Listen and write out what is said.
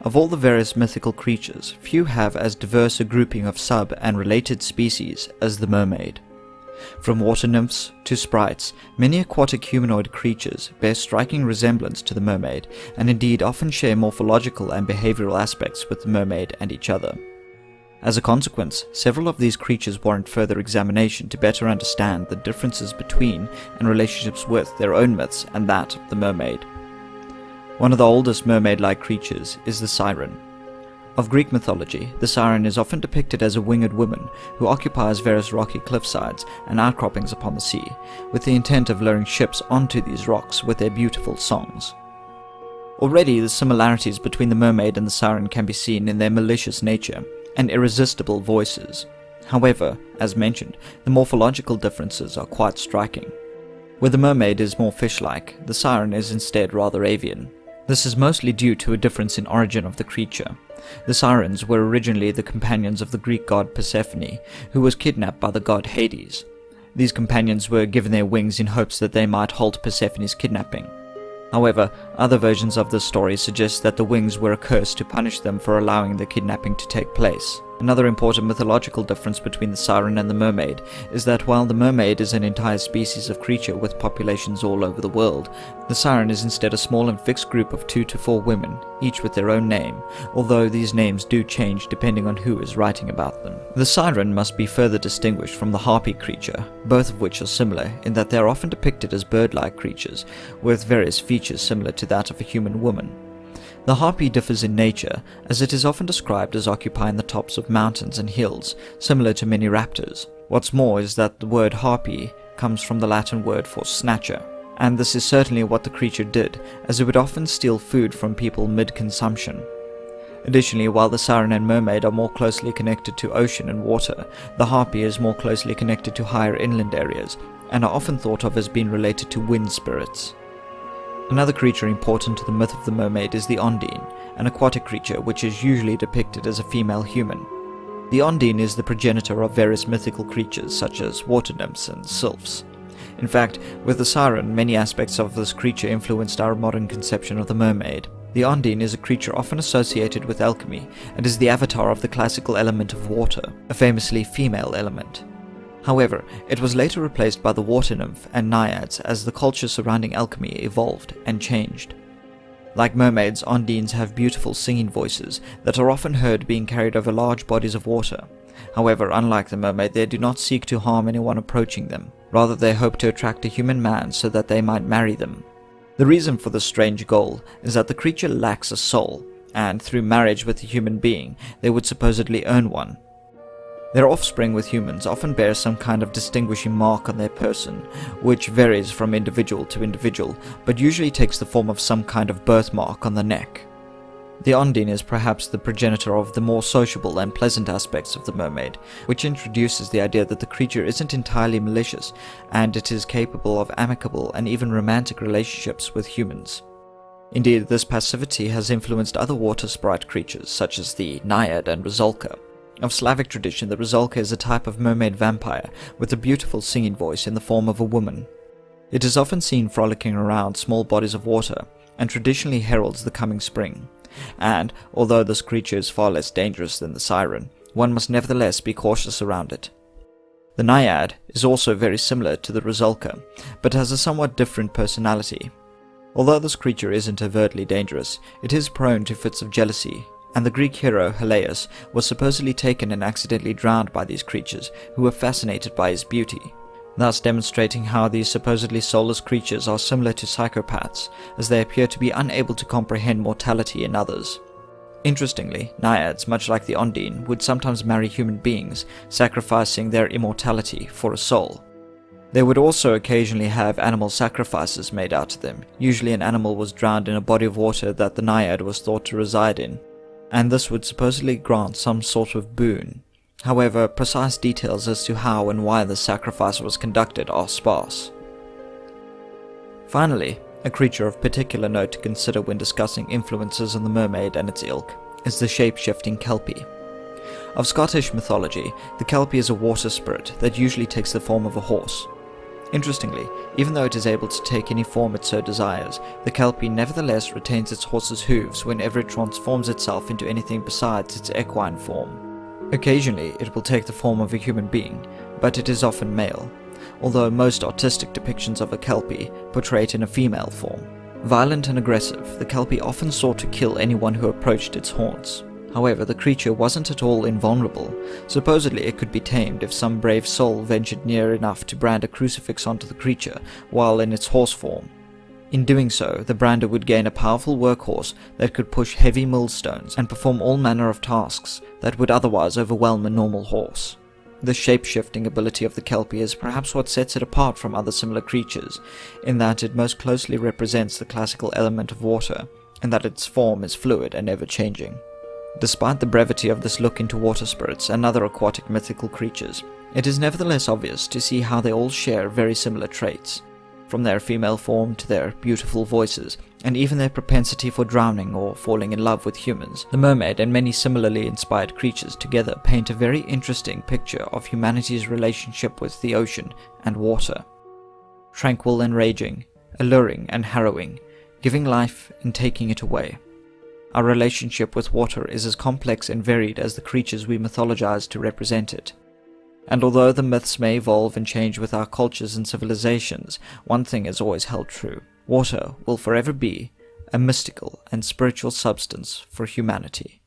Of all the various mythical creatures, few have as diverse a grouping of sub- and related species as the mermaid. From water nymphs to sprites, many aquatic humanoid creatures bear striking resemblance to the mermaid, and indeed often share morphological and behavioral aspects with the mermaid and each other. As a consequence, several of these creatures warrant further examination to better understand the differences between and relationships with their own myths and that of the mermaid. One of the oldest mermaid-like creatures is the siren. Of Greek mythology, the siren is often depicted as a winged woman who occupies various rocky cliffsides and outcroppings upon the sea, with the intent of luring ships onto these rocks with their beautiful songs. Already the similarities between the mermaid and the siren can be seen in their malicious nature and irresistible voices. However, as mentioned, the morphological differences are quite striking. Where the mermaid is more fish-like, the siren is instead rather avian. This is mostly due to a difference in origin of the creature. The Sirens were originally the companions of the Greek god Persephone, who was kidnapped by the god Hades. These companions were given their wings in hopes that they might halt Persephone's kidnapping. However, other versions of this story suggest that the wings were a curse to punish them for allowing the kidnapping to take place. Another important mythological difference between the siren and the mermaid is that while the mermaid is an entire species of creature with populations all over the world, the siren is instead a small and fixed group of 2 to 4 women, each with their own name, although these names do change depending on who is writing about them. The siren must be further distinguished from the harpy creature, both of which are similar in that they are often depicted as bird-like creatures, with various features similar to that of a human woman. The harpy differs in nature, as it is often described as occupying the tops of mountains and hills, similar to many raptors. What's more is that the word harpy comes from the Latin word for snatcher, and this is certainly what the creature did, as it would often steal food from people mid-consumption. Additionally, while the siren and mermaid are more closely connected to ocean and water, the harpy is more closely connected to higher inland areas, and are often thought of as being related to wind spirits. Another creature important to the myth of the mermaid is the Ondine, an aquatic creature which is usually depicted as a female human. The Ondine is the progenitor of various mythical creatures such as water nymphs and sylphs. In fact, with the siren, many aspects of this creature influenced our modern conception of the mermaid. The Ondine is a creature often associated with alchemy, and is the avatar of the classical element of water, a famously female element. However, it was later replaced by the water nymph and Naiads as the culture surrounding alchemy evolved and changed. Like mermaids, Ondines have beautiful singing voices that are often heard being carried over large bodies of water. However, unlike the mermaid, they do not seek to harm anyone approaching them. Rather, they hope to attract a human man so that they might marry them. The reason for this strange goal is that the creature lacks a soul, and through marriage with a human being, they would supposedly earn one. Their offspring with humans often bear some kind of distinguishing mark on their person, which varies from individual to individual, but usually takes the form of some kind of birthmark on the neck. The Ondine is perhaps the progenitor of the more sociable and pleasant aspects of the mermaid, which introduces the idea that the creature isn't entirely malicious, and it is capable of amicable and even romantic relationships with humans. Indeed, this passivity has influenced other water sprite creatures, such as the Naiad and Rusalka. Of Slavic tradition, the Rusalka is a type of mermaid vampire with a beautiful singing voice in the form of a woman. It is often seen frolicking around small bodies of water, and traditionally heralds the coming spring. And, although this creature is far less dangerous than the siren, one must nevertheless be cautious around it. The Naiad is also very similar to the Rusalka, but has a somewhat different personality. Although this creature isn't overtly dangerous, it is prone to fits of jealousy, and the Greek hero Helios was supposedly taken and accidentally drowned by these creatures, who were fascinated by his beauty, thus demonstrating how these supposedly soulless creatures are similar to psychopaths, as they appear to be unable to comprehend mortality in others. Interestingly, Naiads, much like the Ondine, would sometimes marry human beings, sacrificing their immortality for a soul. They would also occasionally have animal sacrifices made out to them. Usually an animal was drowned in a body of water that the Naiad was thought to reside in, and this would supposedly grant some sort of boon. However, precise details as to how and why the sacrifice was conducted are sparse. Finally, a creature of particular note to consider when discussing influences on the mermaid and its ilk is the shape-shifting kelpie. Of Scottish mythology, the kelpie is a water spirit that usually takes the form of a horse. Interestingly, even though it is able to take any form it so desires, the kelpie nevertheless retains its horse's hooves whenever it transforms itself into anything besides its equine form. Occasionally, it will take the form of a human being, but it is often male, although most artistic depictions of a kelpie portray it in a female form. Violent and aggressive, the kelpie often sought to kill anyone who approached its haunts. However, the creature wasn't at all invulnerable. Supposedly it could be tamed if some brave soul ventured near enough to brand a crucifix onto the creature while in its horse form. In doing so, the brander would gain a powerful workhorse that could push heavy millstones and perform all manner of tasks that would otherwise overwhelm a normal horse. The shape-shifting ability of the kelpie is perhaps what sets it apart from other similar creatures, in that it most closely represents the classical element of water, and that its form is fluid and ever-changing. Despite the brevity of this look into water spirits and other aquatic mythical creatures, it is nevertheless obvious to see how they all share very similar traits, from their female form to their beautiful voices, and even their propensity for drowning or falling in love with humans. The mermaid and many similarly inspired creatures together paint a very interesting picture of humanity's relationship with the ocean and water. Tranquil and raging, alluring and harrowing, giving life and taking it away. Our relationship with water is as complex and varied as the creatures we mythologize to represent it. And although the myths may evolve and change with our cultures and civilizations, one thing has always held true. Water will forever be a mystical and spiritual substance for humanity.